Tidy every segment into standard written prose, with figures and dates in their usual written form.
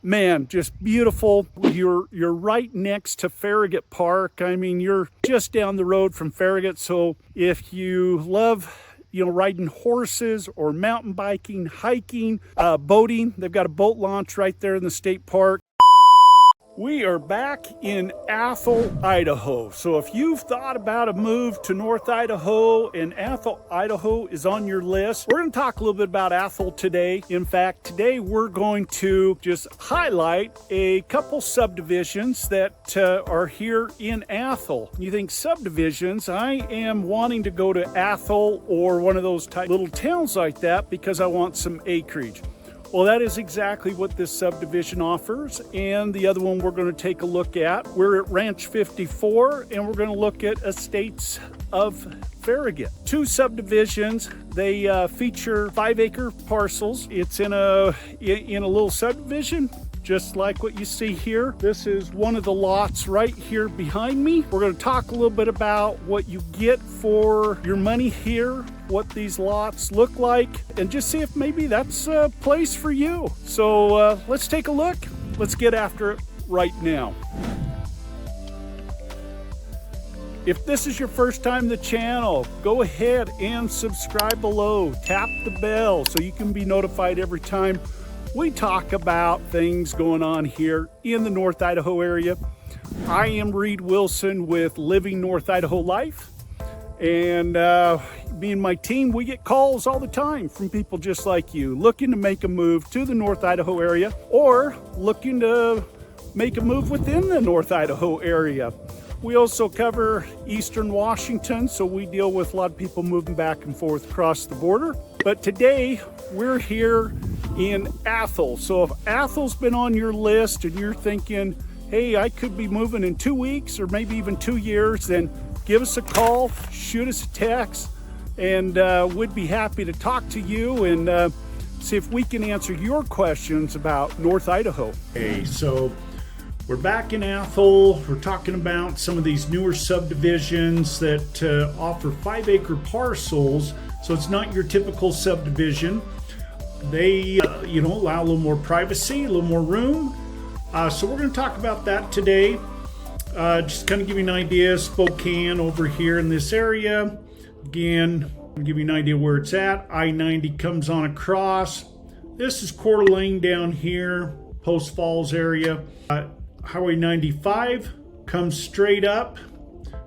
Man, just beautiful. You're right next to Farragut Park. I mean, you're just down the road from Farragut. So if you love, riding horses or mountain biking, hiking, boating, they've got a boat launch right there in the state park. We are back in Athol, Idaho. So if you've thought about a move to North Idaho and Athol, Idaho is on your list, we're going to talk a little bit about Athol today. In fact, today we're going to just highlight a couple subdivisions that are here in Athol. You think subdivisions? I am wanting to go to Athol or one of those type little towns like that because I want some acreage. Well, that is exactly what this subdivision offers. And the other one we're going to take a look at, we're at Ranch 54, and we're going to look at Estates of Farragut. Two subdivisions. They feature 5-acre parcels. It's in a little subdivision, just like what you see here. This is one of the lots right here behind me. We're going to talk a little bit about what you get for your money here, what these lots look like, and just see if maybe that's a place for you. So let's take a look. Let's get after it right now. If this is your first time on the channel, go ahead and subscribe below. Tap the bell so you can be notified every time we talk about things going on here in the North Idaho area. I am Reed Wilson with Living North Idaho Life. And me and my team, we get calls all the time from people just like you, looking to make a move to the North Idaho area or looking to make a move within the North Idaho area. We also cover Eastern Washington, so we deal with a lot of people moving back and forth across the border. But today, we're here in Athol. So if Athol's been on your list and you're thinking, hey, I could be moving in 2 weeks or maybe even 2 years, then give us a call, shoot us a text, and we'd be happy to talk to you and see if we can answer your questions about North Idaho. Okay, so we're back in Athol. We're talking about some of these newer subdivisions that offer 5-acre parcels. So it's not your typical subdivision. They, allow a little more privacy, a little more room. So we're going to talk about that today. Just kind of give you an idea. Spokane over here in this area. Again, I'll give you an idea where it's at. I-90 comes on across. This is Coeur d'Alene down here, Post Falls area. Highway 95 comes straight up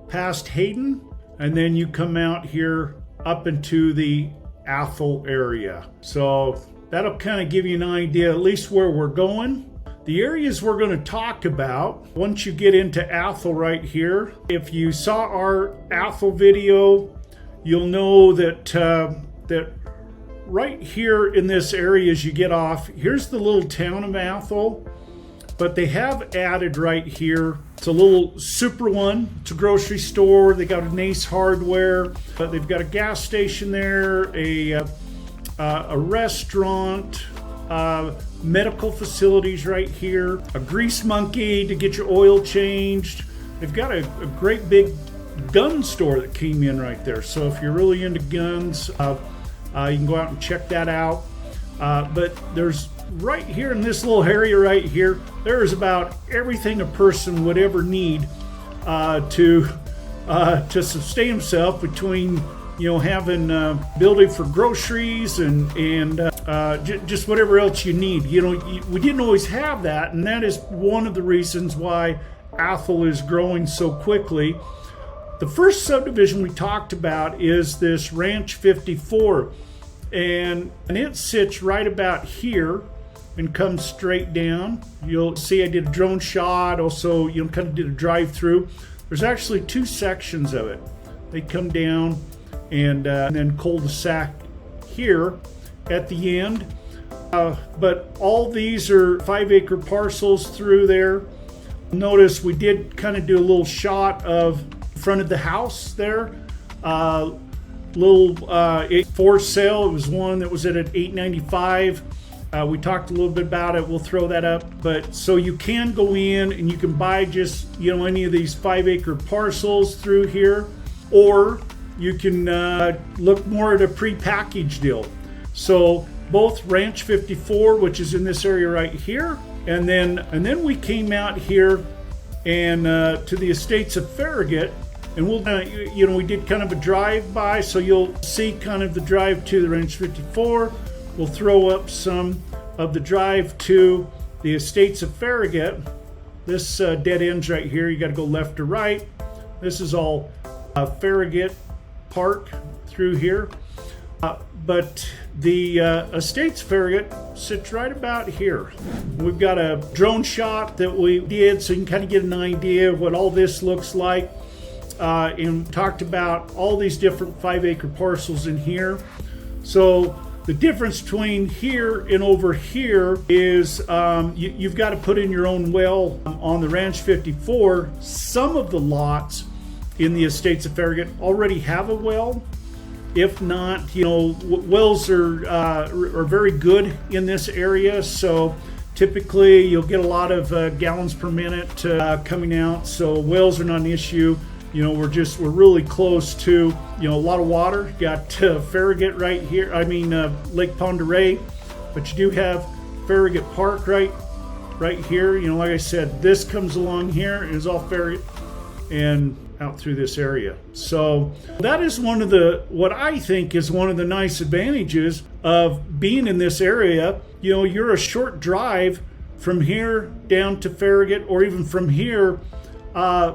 past Hayden, and then you come out here up into the Athol area. So that'll kind of give you an idea at least where we're going. The areas we're going to talk about once you get into Athol right here. If you saw our Athol video, you'll know that that right here in this area as you get off, here's the little town of Athol. But they have added right here, it's a little super one. It's a grocery store. They got an Ace Hardware. They've got a gas station there, a restaurant, medical facilities right here, a grease monkey to get your oil changed. They've got a great big gun store that came in right there. So if you're really into guns, you can go out and check that out. But there's right here in this little area right here, there is about everything a person would ever need to sustain himself, between having ability for groceries and just whatever else you need. We didn't always have that, and that is one of the reasons why Athol is growing so quickly. The first subdivision we talked about is this Ranch 54, and it sits right about here and comes straight down. You'll see I did a drone shot, also kind of did a drive-through. There's actually two sections of it. They come down and then cul-de-sac here at the end. But all these are 5-acre parcels through there. Notice we did kind of do a little shot of front of the house there. For sale. It was one that was at $895. We talked a little bit about it. We'll throw that up. But so you can go in and you can buy just any of these 5-acre parcels through here, or you can look more at a pre-packaged deal. So both Ranch 54, which is in this area right here, And then we came out here and to the estates of Farragut, and we'll we did kind of a drive-by, so you'll see kind of the drive to the Ranch 54. We'll throw up some of the drive to the estates of Farragut. This dead ends right here. You got to go left or right. This is all Farragut Park through here. But the estates Farragut sits right about here. We've got a drone shot that we did so you can kind of get an idea of what all this looks like. And talked about all these different 5-acre parcels in here. So the difference between here and over here is you've got to put in your own well on the Ranch 54. Some of the lots in the estates of Farragut already have a well. If not, wells are very good in this area. So typically you'll get a lot of gallons per minute coming out. So wells are not an issue. We're really close to, a lot of water. Got Farragut right here. Lake Pend Oreille, but you do have Farragut Park right here. Like I said, this comes along here is all Farragut and out through this area. So that is what I think is one of the nice advantages of being in this area. You're a short drive from here down to Farragut, or even from here.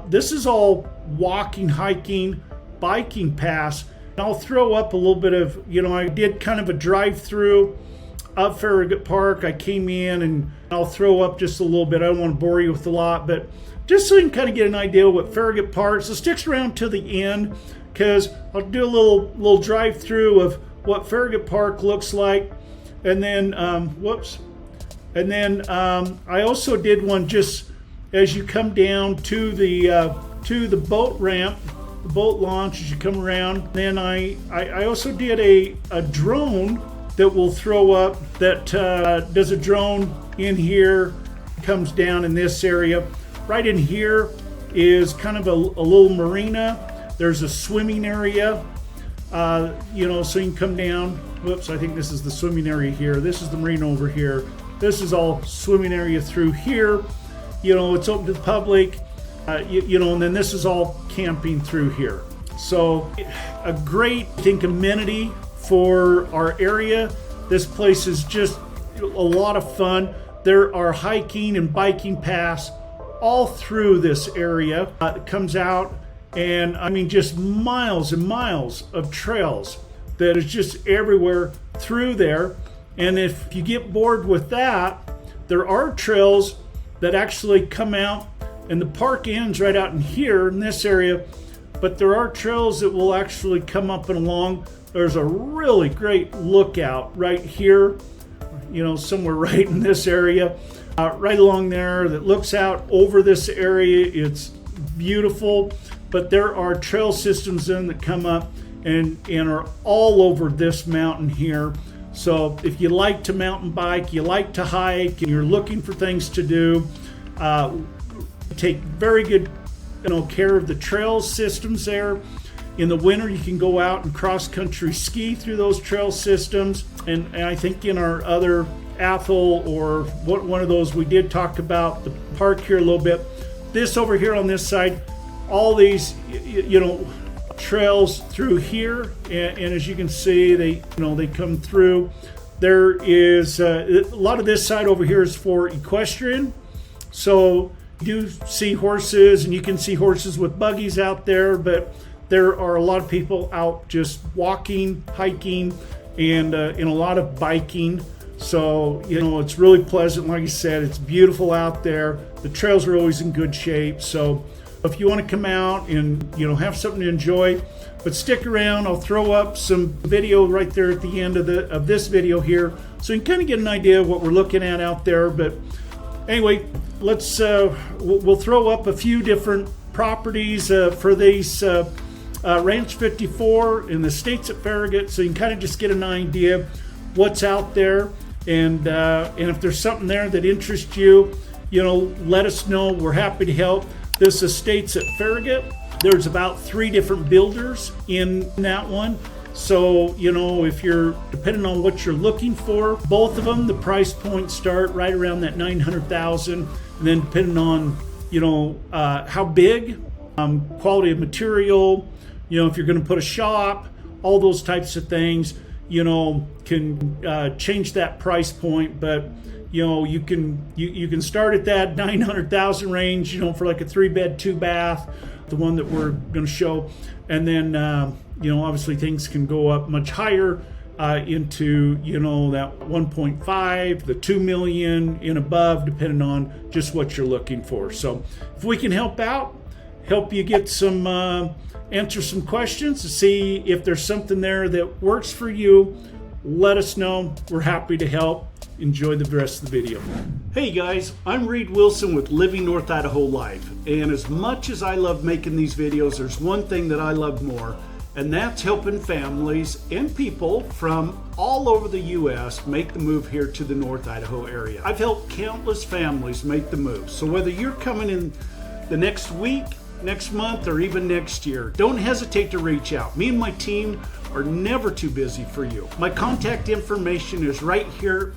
This is all walking, hiking, biking paths. And I'll throw up a little bit of, I did kind of a drive-through of Farragut Park. I came in, and I'll throw up just a little bit. I don't want to bore you with a lot, but just so you can kind of get an idea of what Farragut Park. So stick around to the end, because I'll do a little drive-through of what Farragut Park looks like. And then, I also did one just as you come down to the boat ramp, the boat launch as you come around. Then I also did a drone that will throw up that does a drone in here, comes down in this area. Right in here is kind of a little marina. There's a swimming area, so you can come down. Whoops, I think this is the swimming area here. This is the marina over here. This is all swimming area through here. It's open to the public, and then this is all camping through here. So a great, amenity for our area. This place is just a lot of fun. There are hiking and biking paths all through this area. It comes out, and just miles and miles of trails that is just everywhere through there. And if you get bored with that, there are trails that actually come out, and the park ends right out in here in this area, but there are trails that will actually come up and along. There's a really great lookout right here, somewhere right in this area, right along there, that looks out over this area. It's beautiful, but there are trail systems then that come up and are all over this mountain here. So if you like to mountain bike, you like to hike, and you're looking for things to do, take very good care of the trail systems there. In the winter, you can go out and cross-country ski through those trail systems. And I think in our other Athol, or one of those, we did talk about the park here a little bit. This over here on this side, all these, trails through here, and as you can see, they come through. There is a lot of this side over here is for equestrian, so you do see horses, and you can see horses with buggies out there, but there are a lot of people out just walking, hiking, and a lot of biking. So it's really pleasant. Like I said, it's beautiful out there. The trails are always in good shape. So if you want to come out and have something to enjoy, but stick around. I'll throw up some video right there at the end of this video here, so you can kind of get an idea of what we're looking at out there. But anyway, we'll throw up a few different properties for these Ranch 54 in the estates at Farragut, so you can kind of just get an idea what's out there, and if there's something there that interests you, let us know. We're happy to help. This estates at Farragut, there's about 3 different builders in that one. So, you know, if you're, depending on what you're looking for, both of them, the price points start right around that 900,000, and then depending on, you know, how big, quality of material, you know, if you're going to put a shop, all those types of things, you know, can change that price point. But you know, you can start at that 900,000 range, you know, for like a 3-bed 2-bath, the one that we're going to show, and then you know, obviously things can go up much higher into, you know, that 1.5, the 2 million and above, depending on just what you're looking for. So if we can help out, help you get some answer some questions to see if there's something there that works for you, let us know. We're happy to help. Enjoy the rest of the video. Hey guys, I'm Reed Wilson with Living North Idaho Life, and as much as I love making these videos, there's one thing that I love more, and that's helping families and people from all over the U.S. make the move here to the North Idaho area. I've helped countless families make the move, so whether you're coming in the next week, next month, or even next year, don't hesitate to reach out. Me and my team are never too busy for you. My contact information is right here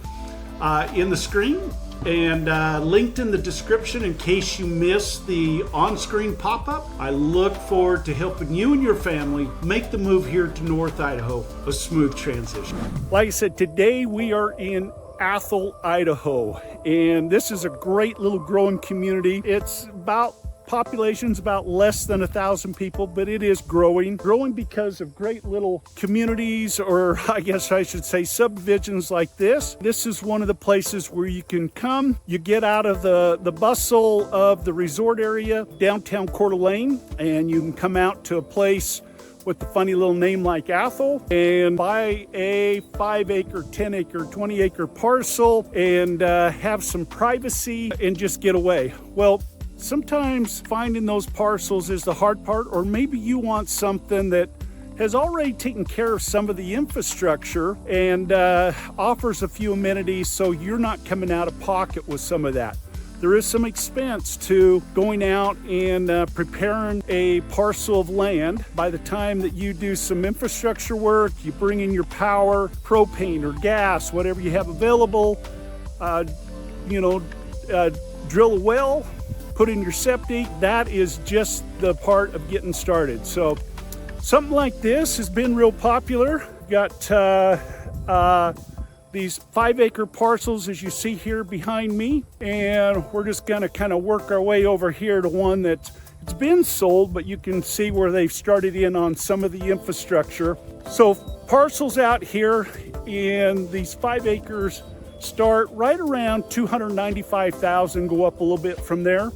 in the screen and linked in the description in case you missed the on-screen pop-up. I look forward to helping you and your family make the move here to North Idaho a smooth transition. Like I said, today we are in Athol, Idaho, and this is a great little growing community. It's about population's about less than 1,000 people, but it is growing because of great little communities, or I guess I should say subdivisions like this. This is one of the places where you can come, you get out of the bustle of the resort area, downtown Coeur d'Alene, and you can come out to a place with the funny little name like Athol and buy a 5-acre, 10-acre, 20-acre parcel and have some privacy and just get away. Well, sometimes finding those parcels is the hard part, or maybe you want something that has already taken care of some of the infrastructure and offers a few amenities so you're not coming out of pocket with some of that. There is some expense to going out and preparing a parcel of land. By the time that you do some infrastructure work, you bring in your power, propane or gas, whatever you have available, you know, drill a well, put in your septic. That is just the part of getting started. So something like this has been real popular. We've got these 5-acre parcels, as you see here behind me, and we're just gonna kind of work our way over here to one that's it's been sold, but you can see where they've started in on some of the infrastructure. So parcels out here in these 5 acres start right around 295,000, go up a little bit from there.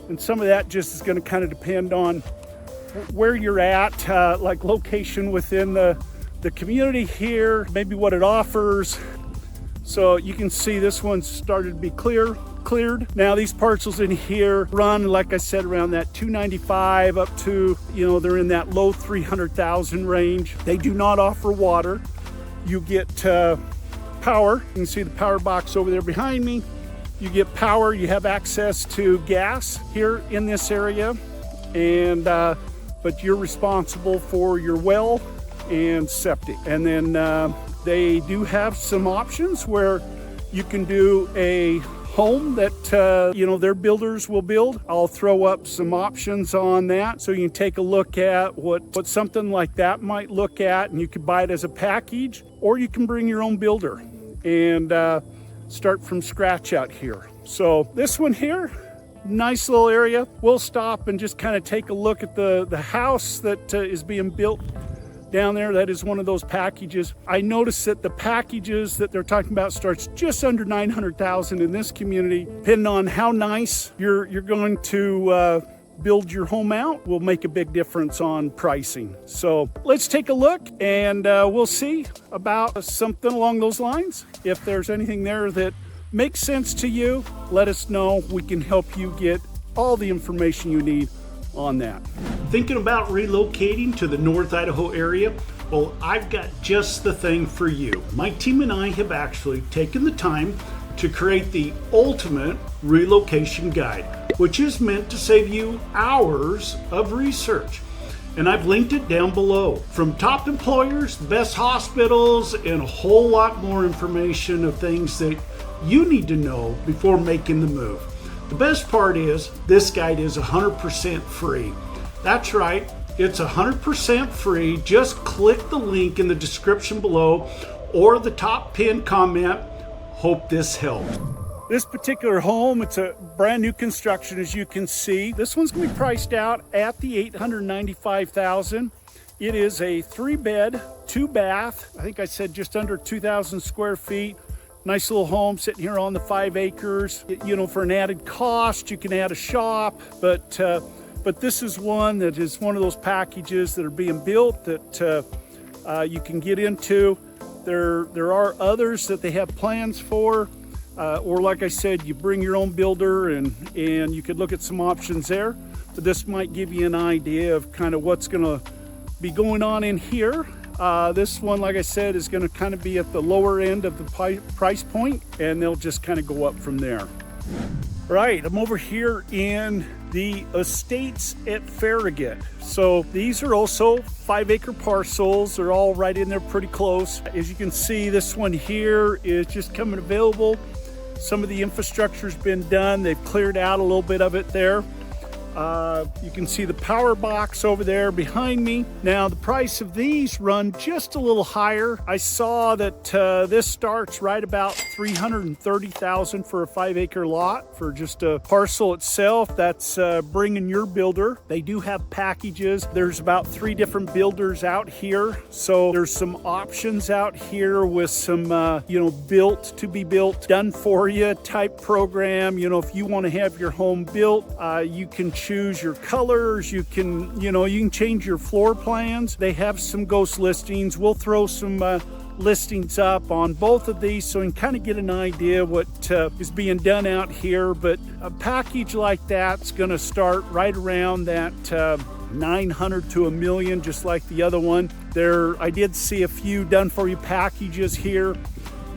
And some of that just is going to kind of depend on where you're at, like location within the community here, maybe what it offers. So you can see this one started to be cleared. Now these parcels in here run, like I said, around that 295 up to, you know, they're in that low 300,000 range. They do not offer water. You get power. You can see the power box over there behind me. You get power, you have access to gas here in this area, and but you're responsible for your well and septic. And then they do have some options where you can do a home that you know, their builders will build. I'll throw up some options on that so you can take a look at what something like that might look at, and you can buy it as a package, or you can bring your own builder and start from scratch out here. So this one here, nice little area. We'll stop and just kind of take a look at the house that is being built down there. That is one of those packages. I noticed that the packages that they're talking about starts just under 900,000 in this community. Depending on how nice you're going to build your home out will make a big difference on pricing. So let's take a look, and we'll see about something along those lines. If there's anything there that makes sense to you, let us know. We can help you get all the information you need on that. Thinking about relocating to the North Idaho area? Well, I've got just the thing for you. My team and I have actually taken the time to create the ultimate relocation guide, which is meant to save you hours of research. and I've linked it down below. From top employers, the best hospitals, and a whole lot more information of things that you need to know before making the move. The best part is this guide is 100% free. That's right, it's 100% free. Just click the link in the description below or the top pinned comment. Hope this helped. This particular home, it's a brand new construction, as you can see. This one's gonna be priced out at the $895,000. It is a 3-bed, 2-bath. I think I said just under 2,000 square feet. Nice little home sitting here on the 5 acres. You know, for an added cost, you can add a shop, but this is one that is one of those packages that are being built that you can get into. There are others that they have plans for, or like I said, you bring your own builder and you could look at some options there. But this might give you an idea of kind of what's gonna be going on in here. This one, like I said, is going to kind of be at the lower end of the price point, and they'll just kind of go up from there. Right, I'm over here in the estates at Farragut. So these are also 5-acre parcels. They're all right in there pretty close. As you can see, this one here is just coming available. Some of the infrastructure's been done. They've cleared out a little bit of it there. You can see the power box over there behind me. Now the price of these run just a little higher. I saw that this starts right about $330,000 for a 5-acre lot for just a parcel itself. That's bringing your builder. They do have packages. There's about 3 different builders out here. So there's some options out here with some, you know, built to be built, done for you type program. You know, if you want to have your home built, you can choose your colors, you can change your floor plans. They have some ghost listings. We'll throw some listings up on both of these so you can kind of get an idea what is being done out here. But a package like that's going to start right around that 900 to $1 million, just like the other one. I did see a few done for you packages here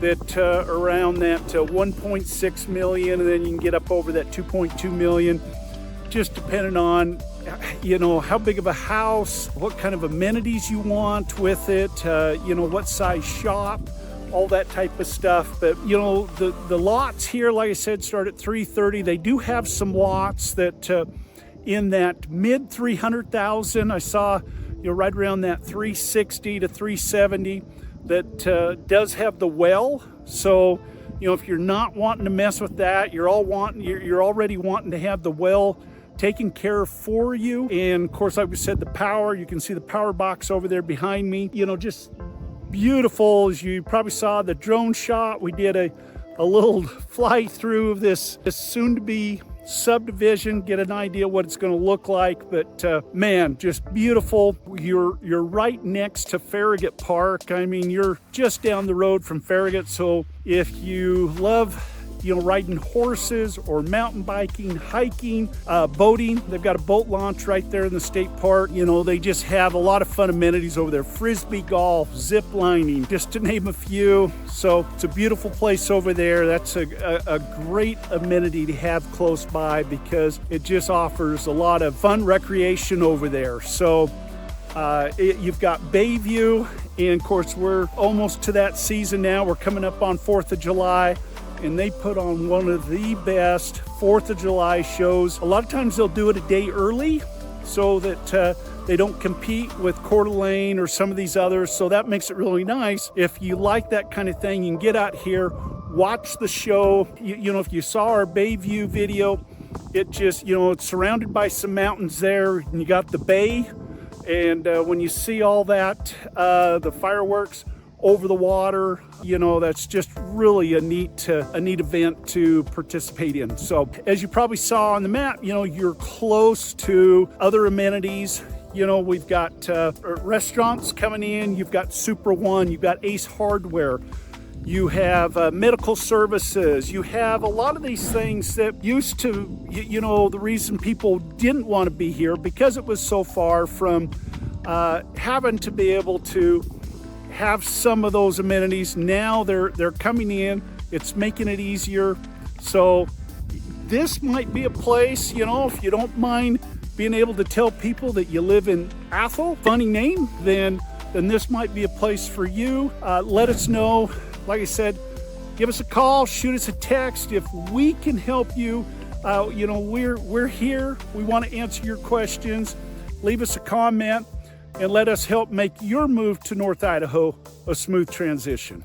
that around that 1.6 million, and then you can get up over that 2.2 million. Just depending on, you know, how big of a house, what kind of amenities you want with it, you know, what size shop, all that type of stuff. But, you know, the lots here, like I said, start at 330. They do have some lots that in that mid 300,000. I saw, you know, right around that 360 to 370 that does have the well. So, you know, if you're not wanting to mess with that, you're already wanting to have the well taken care of for you. And of course, like we said, the power, you can see the power box over there behind me. You know, just beautiful. As you probably saw the drone shot, we did a little fly through of this soon-to-be subdivision, get an idea what it's going to look like. But man, just beautiful. You're right next to Farragut Park. I mean, you're just down the road from Farragut. So if you love, you know, riding horses or mountain biking, hiking, boating. They've got a boat launch right there in the state park. You know, they just have a lot of fun amenities over there. Frisbee golf, zip lining, just to name a few. So it's a beautiful place over there. That's a great amenity to have close by because it just offers a lot of fun recreation over there. So you've got Bayview, and of course we're almost to that season now. We're coming up on 4th of July. And they put on one of the best 4th of July shows. A lot of times they'll do it a day early so that they don't compete with Coeur d'Alene or some of these others. So that makes it really nice. If you like that kind of thing, you can get out here, watch the show. You know, if you saw our Bayview video, it just, you know, it's surrounded by some mountains there, and you got the bay. And when you see all that, the fireworks over the water, you know, that's just really a neat event to participate in. So as you probably saw on the map, you know, you're close to other amenities. You know, we've got restaurants coming in. You've got Super One, you've got Ace Hardware, you have medical services. You have a lot of these things that used to, you know, the reason people didn't want to be here because it was so far from having to be able to have some of those amenities. Now they're coming in. It's making it easier. So this might be a place, you know, if you don't mind being able to tell people that you live in Athol, funny name, then this might be a place for you. Let us know. Like I said, give us a call, shoot us a text. If we can help you, you know, we're here. We want to answer your questions. Leave us a comment and let us help make your move to North Idaho a smooth transition.